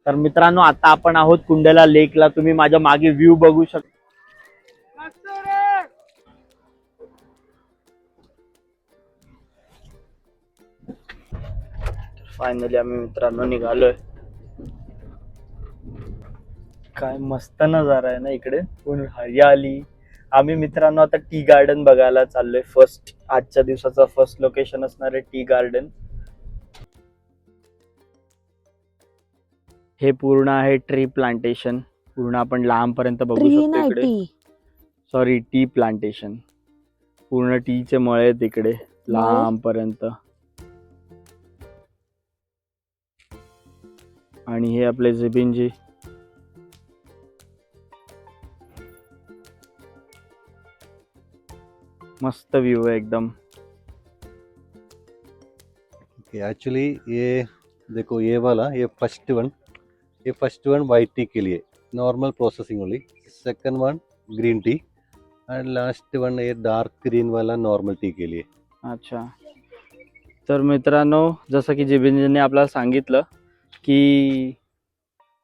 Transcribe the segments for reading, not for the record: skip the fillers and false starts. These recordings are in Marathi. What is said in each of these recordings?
तर मित्रांनो आता आपण आहोत कुंडला लेकला. तुम्ही माझ्या मागे व्ह्यू बघू शकता. फायनली आम्ही मित्रांनो निघालोय. काय मस्त नजारा आहे ना इकडे, पूर्ण हरियाली. आम्ही मित्रांनो आता टी गार्डन बघायला चाललोय. आजच्या दिवसाचा फर्स्ट लोकेशन असणार आहे टी गार्डन. हे पूर्ण आहे ट्री प्लांटेशन. पूर्ण आपण लांबपर्यंत बघू शकतो इकडे. Sorry, tea plantation. पूर्ण टीचे मळे आहेत इकडे लांबपर्यंत. आणि हे आपले जिबिनजी. मस्त व्यू है एकदम. एक्चुअली ये देखो, ये वाला, ये फर्स्ट वन वाइट टी के लिए normal processing only. Second one green tea end last one ये डार्क ग्रीन वाला नॉर्मल टी के लिए. अच्छा, तर मित्रांनो जसं की जिबिनजीने आपल्याला सांगितलं की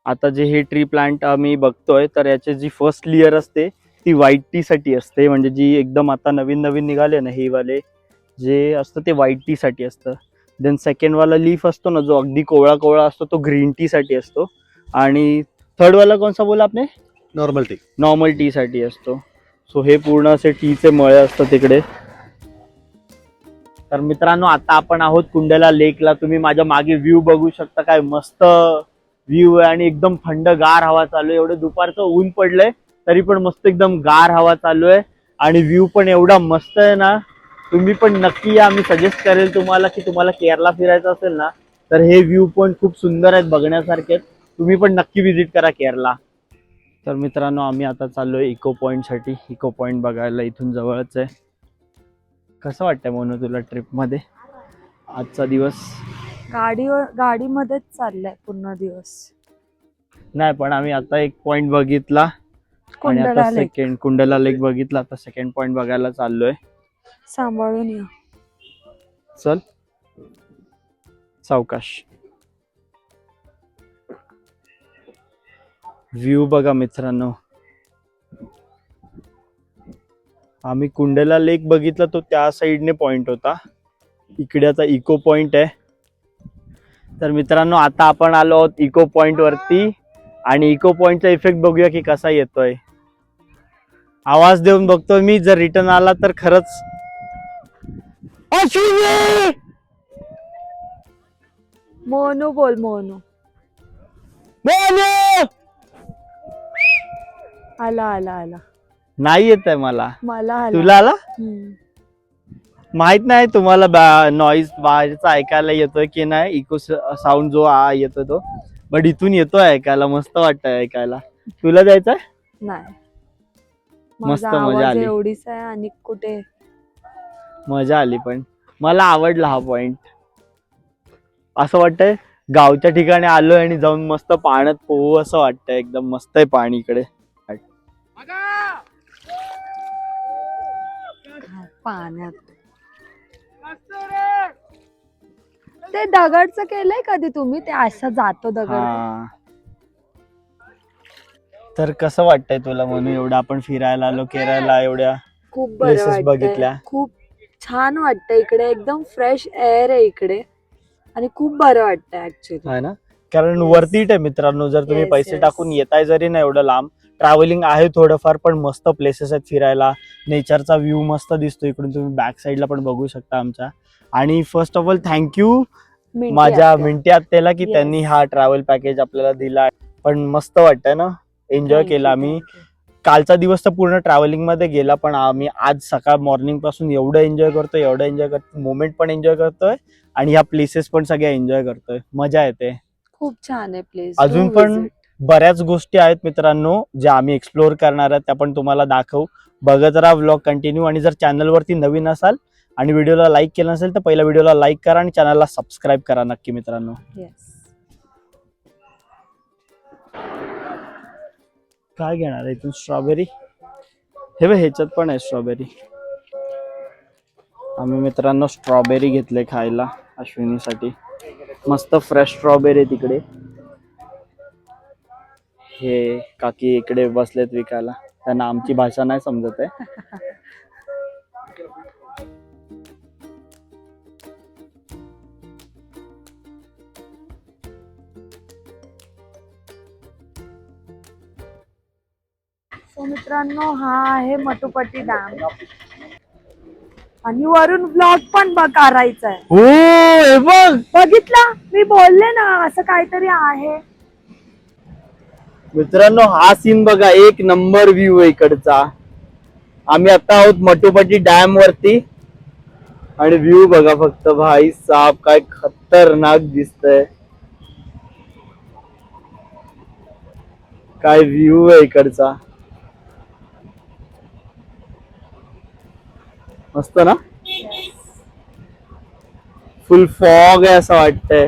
आता जे हे ट्री प्लांट आम्ही बघतोय तर याची जी फर्स्ट लेयर असते ती व्हाईट टी साठी असते. म्हणजे जी एकदम आता नवीन नवीन निघाले ना, हे वाले जे असतं ते व्हाईट टी साठी असतं. देन सेकंड वाला लीफ असतो ना, जो अगदी कोवळा कोवळा असतो, तो ग्रीन टी साठी असतो. आणि थर्ड वाला कोणसा बोला आपने? नॉर्मल टी साठी असतो. सो हे पूर्ण असे टीचे मळे असतात तिकडे. तर मित्रांनो आता आपण आहोत कुंडला लेकला. तुम्ही माझ्या मागे व्ह्यू बघू शकता. काय मस्त व्ह्यू आहे आणि एकदम थंडगार हवा चालू आहे. एवढे दुपारचं ऊन पडलंय तरी पण मस्त एकदम गार हवा चालू आहे. आणि व्ह्यू पण एवढा मस्त आहे ना, तुम्ही पण नक्की या. मी सजेस्ट करेल तुम्हाला की तुम्हाला केरला फिरायचं असेल ना तर हे व्ह्यू पण खूप सुंदर आहेत, बघण्यासारखे. तुम्ही पण नक्की विजिट करा केरला. तर मित्रांनो आम्ही आता चाललोय इको पॉइंट साठी. इको पॉइंट बघायला इथून जवळच आहे. कसं वाटतंय मोनू तुला ट्रिप मध्ये आजचा दिवस? गाडीमध्येच चाललाय पूर्ण दिवस. नाही, पण आम्ही आता एक पॉइंट बघितला आणि आता कुंडला लेक बघितला. आता सेकंड पॉइंट बघायला चाललोय. सांभाळून या. चल सावकाश. व्ह्यू बघा मित्रांनो. आम्ही कुंडला लेक बघितला तो त्या साइडने पॉइंट होता. इकडे आता इको पॉइंट आहे. तर मित्रांनो आता आपण आलो आहोत इको पॉइंट वरती आणि इको पॉइंटचा इफेक्ट बघूया की कसा येतोय. आवाज देऊन बघतोय मी, जर रिटर्न आला तर खरंच. मोनू बोल, मोनू. आला आला आला. नाही येत आहे मला. आला. तुला आला? माहित नाही तुम्हाला नॉइज बाहेरचा ऐकायला येतोय की नाही. इको साऊंड जो येतोय तो, बट इथून येतोय ऐकायला. मस्त वाटतंय ऐकायला. तुला जायचंय? नाही, मस्त मजा आली. एवढीच आहे आणि कुठे मजा आली. पण मला आवडला हा पॉइंट. असं वाटतंय गावच्या ठिकाणी आलोय आणि जाऊन मस्त पाण्यात पोहू असं वाटतंय. एकदम मस्त आहे पाणी इकडे. पाण्यात ते दगडचं केलंय कधी तुम्ही? ते असं जातो दगड. तर कसं वाटतंय तुला म्हणून एवढं आपण फिरायला आलो केरळला, एवढ्या खूप प्लेसेस बघितल्या? खूप छान वाटतंय इकडे. एकदम फ्रेश एअर आहे इकडे आणि खूप बरं वाटतंय ऍक्च्युली. आहे ना, कारण वरतीट आहे मित्रांनो. जर तुम्ही पैसे टाकून येताय जरी ना एवढं लांब, ट्रॅव्हलिंग आहे थोडंफार, पण मस्त प्लेसेस आहेत फिरायला. नेचरचा व्ह्यू मस्त दिसतो इकडून. तुम्ही बॅक साईडला पण बघू शकता आमच्या. आणि फर्स्ट ऑफ ऑल थँक्यू माझ्या मिंटी आत्याला की त्यांनी हा ट्रॅव्हल पॅकेज आपल्याला दिला. पण मस्त वाटतंय ना, एन्जॉय केला आम्ही. कालचा दिवस तर पूर्ण ट्रॅव्हलिंग मध्ये गेला, पण आम्ही आज सकाळ मॉर्निंग पासून एवढं एन्जॉय करतोय. मोमेंट पण एन्जॉय करतोय आणि ह्या प्लेसेस पण सगळ्या एन्जॉय करतोय. मजा येते. खूप छान आहे प्लेस. अजून पण बऱ्याच गोष्टी आहेत मित्रांनो ज्या आम्ही एक्सप्लोअर करणार आहेत, त्या पण तुम्हाला दाखवू. बघत राहा व्लॉग कंटिन्यू. आणि जर चॅनल वरती नवीन असाल आणि व्हिडिओला लाईक केलं नसेल तर पहिल्या व्हिडिओला लाईक करा आणि चॅनलला सबस्क्राईब करा नक्की मित्रांनो. काय घेणार आहे इथून? स्ट्रॉबेरी. हे बघ, ह्याच्यात पण आहे स्ट्रॉबेरी. आम्ही मित्रांनो स्ट्रॉबेरी घेतले खायला अश्विनीसाठी. मस्त फ्रेश स्ट्रॉबेरी तिकडे. हे काकी इकडे बसलेत विकायला, त्यांना आमची भाषा नाही समजत आहे. सो मित्रांनो हा आहे मटुपट्टी डॅम आणि वरून व्लॉग पण करायचा आहे. हो हे बघ बघितला मी बोलले ना असं काहीतरी आहे. मित्रांनो, हा सीन बघा, एक नंबर व्ह्यू आहे इकडचा. आम्ही आता आहोत मटुपट्टी डॅम वरती आणि व्ह्यू बघा फक्त, भाई साहब काय खतरनाक दिसतंय. काय व्ह्यू आहे इकडचा, मस्त ना. फुल फॉग आहे असं वाटतंय.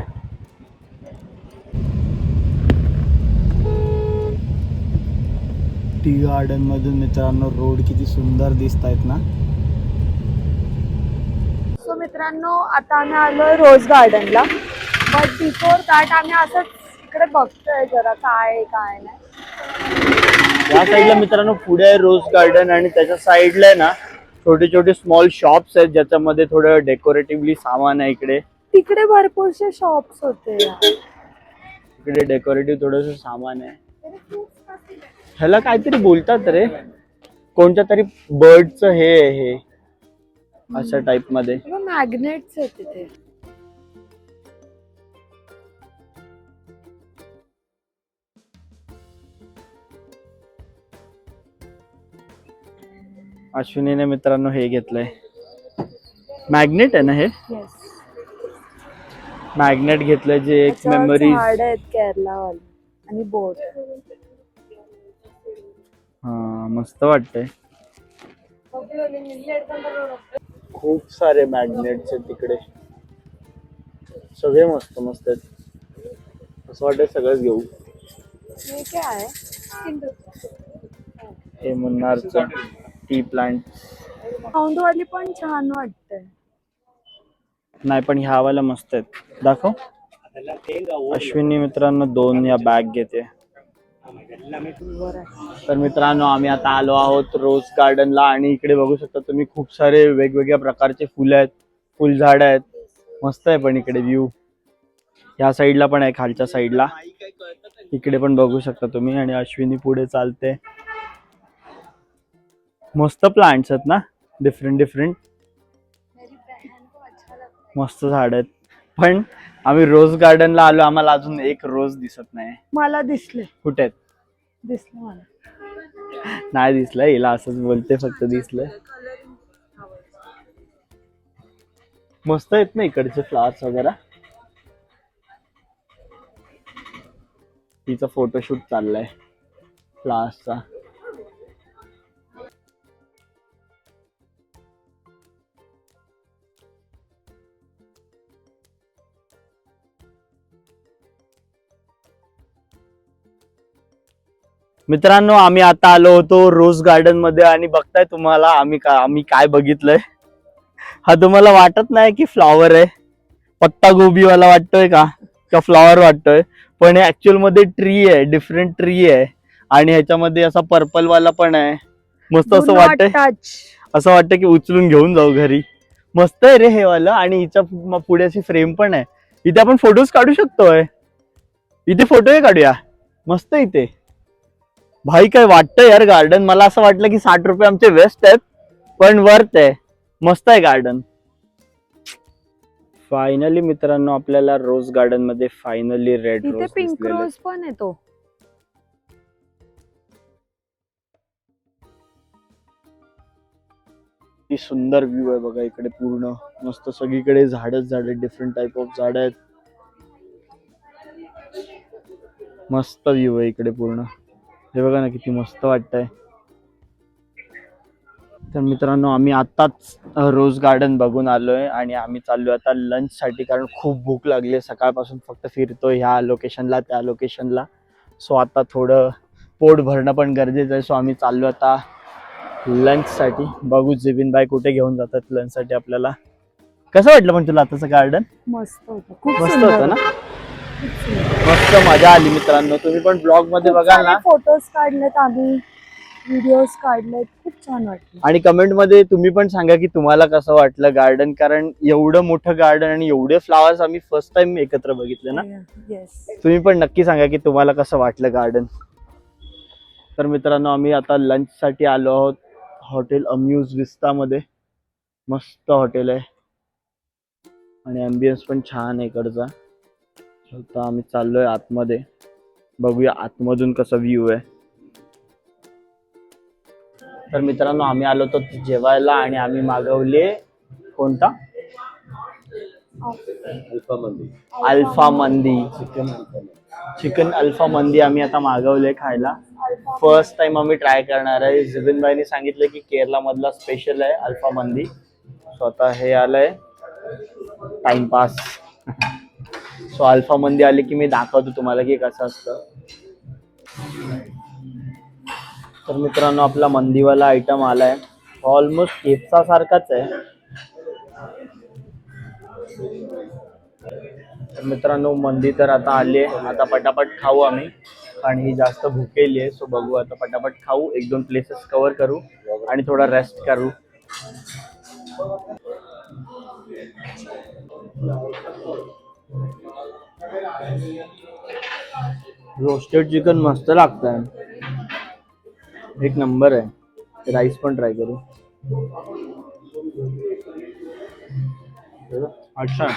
टी गार्डन मधून मित्रांनो रोड किती सुंदर दिसत आहेत ना. सो मित्रांनो आता आम्ही आलोय रोज गार्डनला, बट बिफोर दॅट आम्ही असंच इकडे बघतोय जरा काय काय नाही. या साईडला मित्रांनो पुढे आहे रोज गार्डन आणि त्याच्या साईडला आहे ना छोटे छोटे स्मॉल शॉप्स आहेत ज्याच्यामध्ये थोडं डेकोरेटिव्हली सामान आहे. इकडे तिकडे भरपूरसे शॉप्स होते. इकडे डेकोरेटिव्ह थोडस सामान आहे. ह्याला काहीतरी बोलतात रे, कोणत्या तरी बर्डचं हे आहे हे, अशा टाइप मध्ये. मॅग्नेट्स आहेत तिथे. अश्विनीने मित्रांनो हे घेतलंय, मॅग्नेट आहे ना हे. येस, मॅग्नेट घेतलंय जे एक मेमरी. झाड आहेत केरला वाले आणि बोट. हा मस्त वाटतंय. खूप सारे मॅग्नेट्स आहेत तिकडे, सगळे मस्त मस्त आहेत. असं वाटतंय सगळंच घेऊ. हे काय आहे? हे मुन्नारचं टी प्लांट. वाली पण छान वाटते. नाही पण ह्या वाला मस्त आहेत, दाखव. अश्विनी मित्रांनो 2 या बॅग घेते. तर मित्रांनो आम्ही आता आलो आहोत रोज गार्डनला आणि इकडे बघू शकता तुम्ही खूप सारे वेगवेगळ्या प्रकारचे फुलं आहेत, फुलझाड आहेत. मस्त आहे पण इकडे व्ह्यू. ह्या साईडला पण आहे, खालच्या साईडला इकडे पण बघू शकता तुम्ही. आणि अश्विनी पुढे चालते. मस्त प्लांट्स आहेत ना, डिफरंट डिफरंट मस्त झाड आहेत. पण आम्ही रोज गार्डनला आलो, आम्हाला अजून एक रोज दिसत नाही. मला दिसले. कुठे आहेत? दिसलं मला. नाही दिसलं, हिला असंच बोलते फक्त दिसलं. मस्त आहेत ना इकडचे फ्लावर्स वगैरे. तिचा फोटोशूट चाललाय फ्लावर्सचा. मित्रांनो आम्ही आता आलो होतो रोज गार्डन मध्ये आणि बघताय तुम्हाला आम्ही काय बघितलंय. हा तुम्हाला वाटत नाही की फ्लॉवर आहे, पत्ता गोबीवाला वाटतोय का फ्लॉवर वाटतोय, पण हे ऍक्च्युअल मध्ये ट्री आहे, डिफरंट ट्री आहे. आणि ह्याच्यामध्ये असा पर्पल वाला पण आहे. मस्त असं वाटतंय की उचलून घेऊन जाऊ घरी. मस्त आहे रे हे वाला. आणि हिच्या पुढे अशी फ्रेम पण आहे, इथे आपण फोटोज काढू शकतोय. इथे फोटो काढूया, मस्त इथे. भाई काय वाटतं यार गार्डन, मला असं वाटलं की 60 रुपये आमचे वेस्ट आहेत पण वर्थ आहे. मस्त आहे गार्डन. फायनली मित्रांनो आपल्याला रोज गार्डन मध्ये finally red rose pink rose पण येतो. ती सुंदर व्ह्यू आहे बघा इकडे पूर्ण. मस्त सगळीकडे झाडच झाड, डिफरंट टाइप ऑफ झाड आहेत. मस्त व्ह्यू आहे इकडे पूर्ण. हे बघा ना किती मस्त वाटतंय. तर मित्रांनो आम्ही आताच रोज गार्डन बघून आलोय आणि आम्ही चाललोय आता लंच साठी, कारण खूप भूक लागली आहे. सकाळपासून फक्त फिरतोय ह्या लोकेशनला त्या लोकेशनला. सो आता थोडं पोट भरणं पण गरजेचं आहे. सो आम्ही चाललो आता लंच साठी. बघू जिबिन बाई कुठे घेऊन जातात लंच साठी आपल्याला. कसं वाटलं पण तुला आताचं गार्डन? मस्त होतं, खूप मस्त सुंदर होतं ना. मस्त मजा आली मित्रांनो. तुम्ही पण ब्लॉग मध्ये बघाल ना फोटोज काढलेत आम्ही, व्हिडिओज काढलेत, खूप छान वाटलं. आणि कमेंट मध्ये तुम्ही पण सांगा की तुम्हाला कसं वाटलं गार्डन, कारण एवढं मोठं गार्डन आणि एवढे फ्लावर्स आम्ही फर्स्ट टाइम एकत्र बघितले ना. येस. तुम्ही पण नक्की सांगा की तुम्हाला कसं वाटलं गार्डन. तर मित्रांनो आम्ही आता लंच साठी आलो आहोत हॉटेल अम्यूज विस्ता मध्ये. मस्त हॉटेल आहे आणि अँबियन्स पण छान आहे इकडचा. आता आम्ही चाललोय आतमध्ये, बघूया आतमधून कसा व्ह्यू आहे. तर मित्रांनो आम्ही आलो होतो जेवायला आणि आम्ही मागवले कोणता अल्फा मंदी, चिकन अल्फा मंदी आम्ही आता मागवले खायला. फर्स्ट टाइम आम्ही ट्राय करणार आहे. जिबिन भाईने सांगितलं की केरला मधला स्पेशल आहे अल्फा मंदी. स्वतः हे आलंय टाइमपास. सो अल्फा मंदी आली की मी दाखवतो तुम्हाला की कसं असतं. तर मित्रांनो आपला मंदीवाला आयटम आलाय. ऑलमोस्ट केपचा सारखाच आहे. तर मित्रांनो मंदी तर आता आली आहे. आता पटापट खाऊ आम्ही आणि ही जास्त भुकेली आहे. सो बघू आता पटापट खाऊ, 1-2 प्लेसेस कव्हर करू आणि थोडा रेस्ट करू. रोस्टेड चिकन मस्त लागतंय, एक नंबर आहे. राईस पण ट्राय करू. अच्छा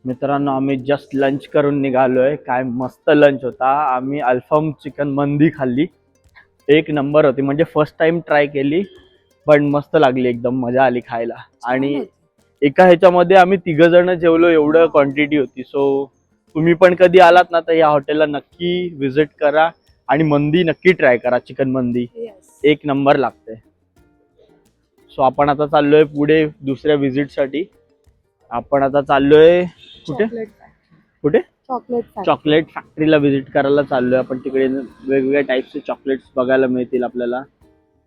मित्रांनो आम्ही जस्ट लंच करून निघालोय. काय मस्त लंच होता. आम्ही अल्फाम चिकन मंदी खाल्ली, एक नंबर होती. म्हणजे फर्स्ट टाइम ट्राय केली पण मस्त लागली, एकदम मजा आली खायला. आणि एका ह्याच्यामध्ये आम्ही 3 जण जेवलो, एवढं क्वांटिटी होती. सो तुम्ही पण कधी आलात ना तर या हॉटेलला नक्की विजिट करा आणि मंदी नक्की ट्राय करा. चिकन मंदी एक नंबर लागते. सो आपण आता चाललोय पुढे दुसऱ्या विजिट साठी. आपण आता चाललोय कुठे कुठे चॉकलेट फॅक्टरीला विजिट करायला चाललोय आपण. तिकडे वेगवेगळ्या टाइपचे चॉकलेट्स बघायला मिळतील आपल्याला.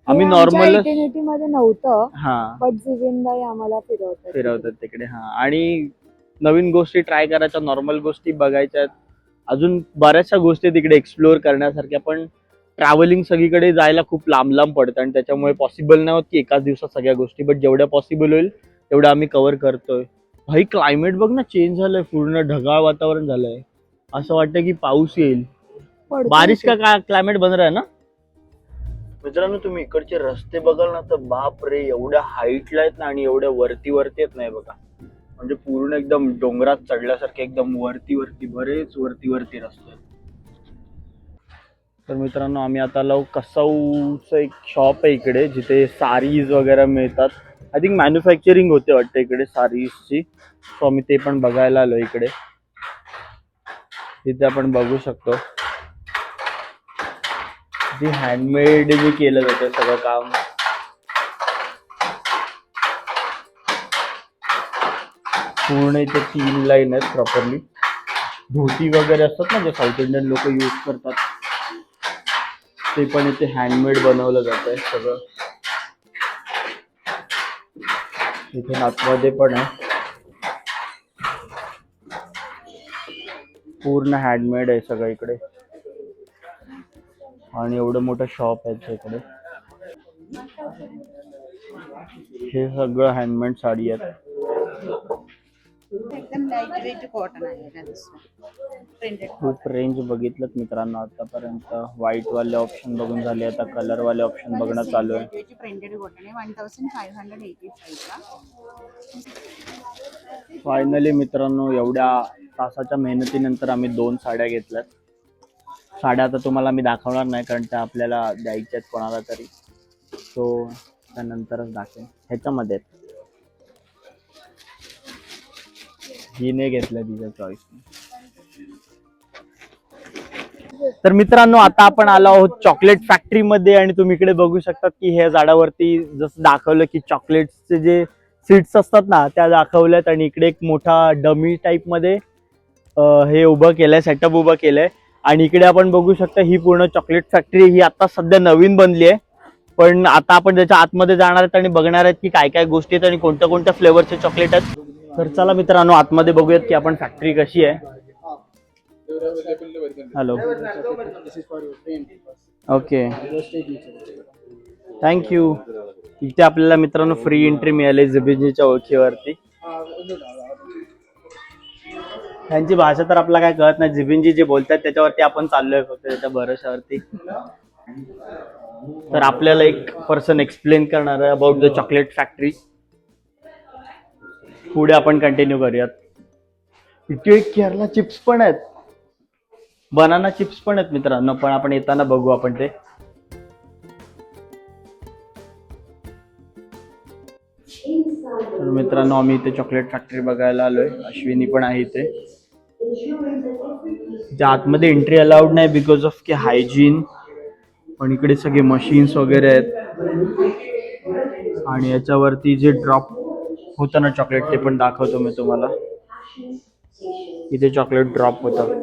आम्ही नॉर्मल मध्ये नव्हतं, हा बट जिविनबाई आम्हाला फिरवतात तिकडे. हा आणि नवीन गोष्टी ट्राय करायच्या, नॉर्मल गोष्टी बघायच्या. अजून बऱ्याचशा गोष्टी तिकडे एक्सप्लोअर करण्यासारख्या. पण ट्रॅव्हलिंग सगळीकडे जायला खूप लांब लांब पडतं आणि त्याच्यामुळे पॉसिबल नाही होत की एकाच दिवसात सगळ्या गोष्टी. बट जेवढ्या पॉसिबल होईल तेवढ्या आम्ही कव्हर करतोय. भाई क्लायमेट बघ ना, चेंज झालंय, पूर्ण ढगाळ वातावरण झालंय. असं वाटतं की पाऊस येईल. बारिश का क्लायमेट बन रहा है ना. मित्रांनो तुम्ही इकडचे रस्ते बघाल ना तर बाप रे, एवढ्या हाईटला आहेत ना आणि एवढ्या वरती येत नाही बघा. म्हणजे पूर्ण एकदम डोंगरात चढल्यासारखे, एकदम वरती बरेच वरती रस्ते आहेत. तर मित्रांनो आम्ही आता आलो कसाऊचं एक शॉप आहे इकडे, जिथे सारीज वगैरे मिळतात. आय थिंक मॅन्युफॅक्चरिंग होते वाटतं इकडे सारीजची. सो आम्ही ते पण बघायला आलो इकडे. तिथे आपण बघू शकतो जे हँडमेड जे केलं जातं सगळं काम. पूर्ण इथे 3 लाईन आहेत प्रॉपरली. धोती वगैरे असतात ना जे साऊथ इंडियन लोक यूज करतात, ते पण इथे हँडमेड बनवलं जात आहे सगळं. इथे आतमध्ये पण आहे, पूर्ण हँडमेड आहे सगळं इकडे. आणि एवढं मोठं शॉप आहे इकडे. हे सगळं हँडमेड साडी आहेत. एकदम लाईट वेट कॉटन आहे. खूप रेंज बघितलं मित्रांनो आतापर्यंत. व्हाईट वाले ऑप्शन बघून झाले, आता कलर वाले ऑप्शन बघणं चालू आहे. प्रिंटेड कॉटन आहे 1585 ला. फायनली मित्रांनो एवढ्या तासाच्या मेहनतीनंतर आम्ही 2 साड्या घेतल्यात. साड्या आता तुम्हाला मी दाखवणार नाही कारण त्या आपल्याला द्यायच्या आहेत कोणाला तरी. सो त्यानंतरच दाखवेन. ह्याच्यामध्ये ही नाही घेतलं तिच्या चॉईस. तर मित्रांनो आता आपण आलो आहोत चॉकलेट फॅक्टरी मध्ये आणि तुम्ही इकडे बघू शकता की हे झाडावरती जसं दाखवलं की चॉकलेटचे जे सीड्स असतात ना त्या दाखवल्यात. आणि इकडे एक मोठा डमी टाईप मध्ये हे उभं केलंय, सेटअप उभं केलंय. आणि इकडे आपण बघू शकता ही पूर्ण चॉकलेट फॅक्टरी ही आता सध्या नवीन बनली आहे. पण आता आपण त्याच्या आतमध्ये जाणार आहेत आणि बघणार आहेत की काय काय गोष्टी आहेत आणि कोणत्या कोणत्या फ्लेवरचे चॉकलेट आहेत. तर चला मित्रांनो आतमध्ये बघूयात की आपण फॅक्टरी कशी आहे. हॅलो. Okay, thank you. इथे आपल्याला मित्रांनो फ्री एंट्री मिळाली जिबिंजीच्या ओळखीवरती. त्यांची भाषा तर आपल्याला काय कळत नाही, जिबिंजी जे बोलतात त्याच्यावरती आपण चाललोय फक्त त्याच्या भरोशावरती. तर आपल्याला एक पर्सन एक्सप्लेन करणार आहे अबाउट द चॉकलेट फॅक्टरी. पुढे आपण कंटिन्यू करूयात. इथे केरला चिप्स पण आहेत, बनाना चिप्स पण आहेत मित्रांनो, पण आपण येताना बघू आपण ते. तर मित्रांनो आम्ही इथे चॉकलेट फॅक्टरी बघायला आलोय. अश्विनी पण आहे इथे. ज्या आतमध्ये एंट्री अलाउड नाही बिकॉज ऑफ की हायजीन, पण इकडे सगळे मशीन्स वगैरे आहेत. आणि याच्यावरती जे ड्रॉप होतं ना चॉकलेट ते पण दाखवतो मी तुम्हाला. इथे चॉकलेट ड्रॉप होतं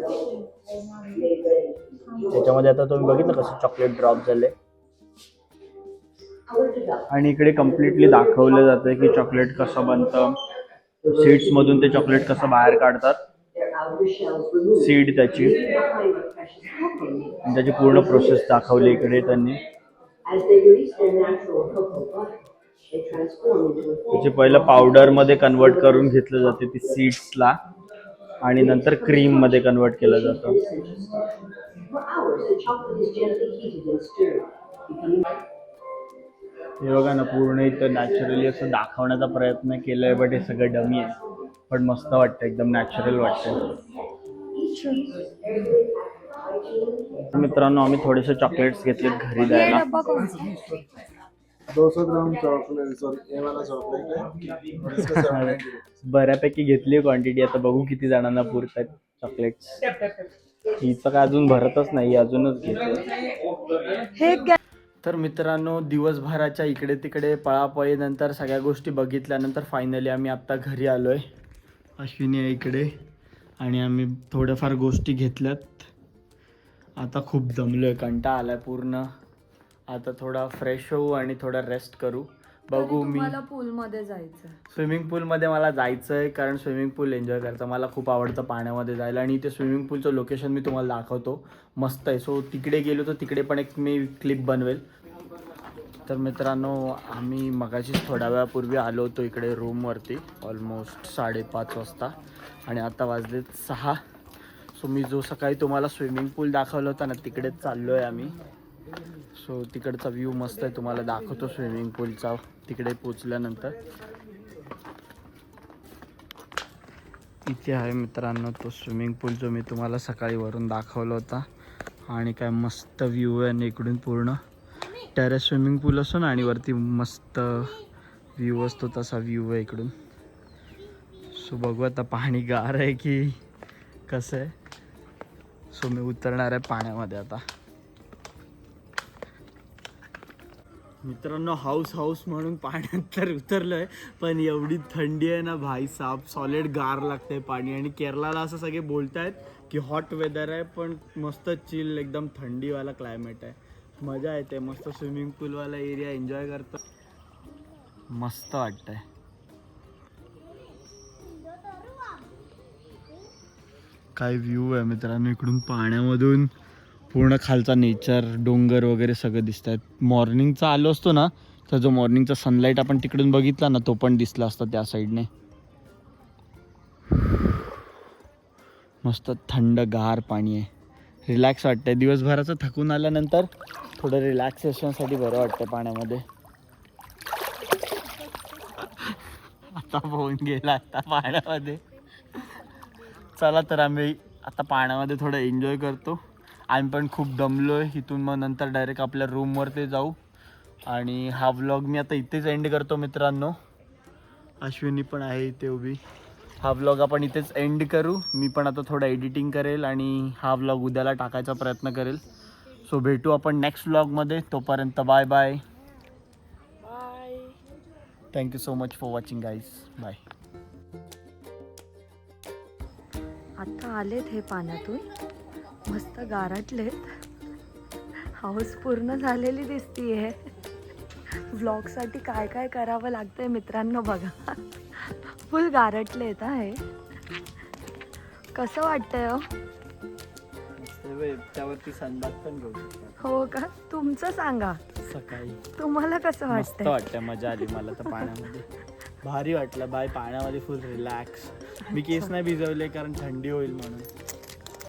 त्याच्यामध्ये. आता तुम्ही बघितलं कसं चॉकलेट ड्रॉप झाले. आणि इकडे कम्प्लिटली दाखवलं जातं की चॉकलेट कसं बनतं, सीड्स मधून ते चॉकलेट कसं बाहेर काढतात, सीड त्याची पूर्ण प्रोसेस दाखवली इकडे त्यांनी. त्याचे पहिलं पावडर मध्ये कन्वर्ट करून घेतलं जाते ती सीड्सला, आणि नंतर क्रीम मध्ये कन्वर्ट केलं जातं. हे बघा ना, पूर्ण इथं नॅचरली असं दाखवण्याचा प्रयत्न केलाय, बट हे सगळं डमी आहे. पण मस्त वाटतं, एकदम नॅचरल वाटतं. मित्रांनो आम्ही थोडेसे चॉकलेट्स घेतले घरी द्यायला. 200 ग्राम चॉकलेट, सॉरी ये वाला चॉकलेट है और इसका 790 बऱ्यापैकी घेतली क्वांटिटी. आता बघू किती जणांना पुरतात चॉकलेट्स. हिचं काय अजून भरतच नाही, अजूनच घेतलं. तर मित्रांनो दिवसभराच्या इकडे तिकडे पळापळी नंतर सगळ्या गोष्टी बघितल्यानंतर फायनली आम्ही आत्ता घरी आलोय. अश्विनी आहे इकडे आणि आम्ही थोड्याफार गोष्टी घेतल्यात. आता खूप दमलोय, कंटाळा आलाय पूर्ण. आता थोडा फ्रेश होऊ आणि थोडा रेस्ट करू. बघू. मी पूलमध्ये जायचं, स्विमिंग पूलमध्ये मला जायचं आहे, कारण स्विमिंग पूल एन्जॉय करायचं मला खूप आवडतं पाण्यामध्ये जायला. आणि इथे स्विमिंग पूलचं लोकेशन मी तुम्हाला दाखवतो, मस्त आहे. सो तिकडे गेलो तर तिकडे पण एक मी क्लिप बनवेल. तर मित्रांनो आम्ही मगाशीच थोड्या वेळापूर्वी आलो होतो इकडे रूमवरती, ऑलमोस्ट 5:30 वाजता, आणि आता वाजलेत 6. सो मी जो सकाळी तुम्हाला स्विमिंग पूल दाखवला होता ना तिकडेच चाललो आहे आम्ही. सो तिकडचा व्ह्यू मस्त आहे, तुम्हाला दाखवतो स्विमिंग पूलचा तिकडे पोचल्यानंतर. इथे आहे मित्रांनो तो स्विमिंग पूल जो मी तुम्हाला सकाळी वरून दाखवला होता. आणि काय मस्त व्ह्यू आहे, आणि इकडून पूर्ण टेरेस स्विमिंग पूल असतो ना, आणि वरती मस्त व्ह्यू असतो, तसा व्ह्यू आहे इकडून. सो बघू आता पाणी गार आहे की कसं आहे. सो मी उतरणार आहे पाण्यामध्ये आता. मित्रांनो हाऊस म्हणून पाण्यात तर उतरलो आहे, पण एवढी थंडी आहे ना भाई साहब, सॉलिड गार लागतंय पाणी. आणि केरळाला असं सगळे बोलत आहेत की हॉट वेदर आहे, पण मस्त चिल एकदम थंडीवाला क्लायमेट आहे. मजा येते, मस्त स्विमिंग पूलवाला एरिया एन्जॉय करतो, मस्त वाटतंय. काय व्ह्यू आहे मित्रांनो इकडून पाण्यामधून. पूर्ण खालचा नेचर, डोंगर वगैरे सगळं दिसत आहेत. मॉर्निंगचा आलो असतो ना तर जो मॉर्निंगचा सनलाईट आपण तिकडून बघितला ना तो पण दिसला असता त्या साईडने. मस्त थंड गार पाणी आहे, रिलॅक्स वाटतंय. दिवसभराचं थकून आल्यानंतर थोडं रिलॅक्सेशनसाठी बरं वाटतं पाण्यामध्ये. आता पोहून गेला आता पाण्यामध्ये. चला तर आम्ही आता पाण्यामध्ये थोडं एन्जॉय करतो. आम्ही पण खूप दमलोय. इथून मग नंतर डायरेक्ट आपल्या रूमवरती जाऊ. आणि हा व्लॉग मी आता इथेच एंड करतो मित्रांनो. अश्विनी पण आहे इथे उभी. हा व्लॉग आपण इथेच एंड करू. मी पण आता थोडं एडिटिंग करेल आणि हा व्लॉग उद्याला टाकायचा प्रयत्न करेल. सो भेटू आपण नेक्स्ट व्लॉगमध्ये. तोपर्यंत bye bye. Thank you so much for watching guys. Bye. आता आलेत हे पाण्यातून, मस्त गारटलेत. हाऊस पूर्ण झालेली दिसतीये. व्लॉगसाठी काय काय करावं लागतंय मित्रांनो बघा. फुल गारटलेत आहे. कसं वाटतंय हो? त्यावरती सनबाथ पण घेऊ शकता हो का? तुमचं सांगा, सकाळी. तुम्हाला कसं मस्त वाटतंय? वाटतं, मजा आली मला तर पाण्यामध्ये. भारी वाटलं बाय, पाण्यामध्ये फुल रिलॅक्स. मी केस नाही भिजवले कारण थंडी होईल म्हणून.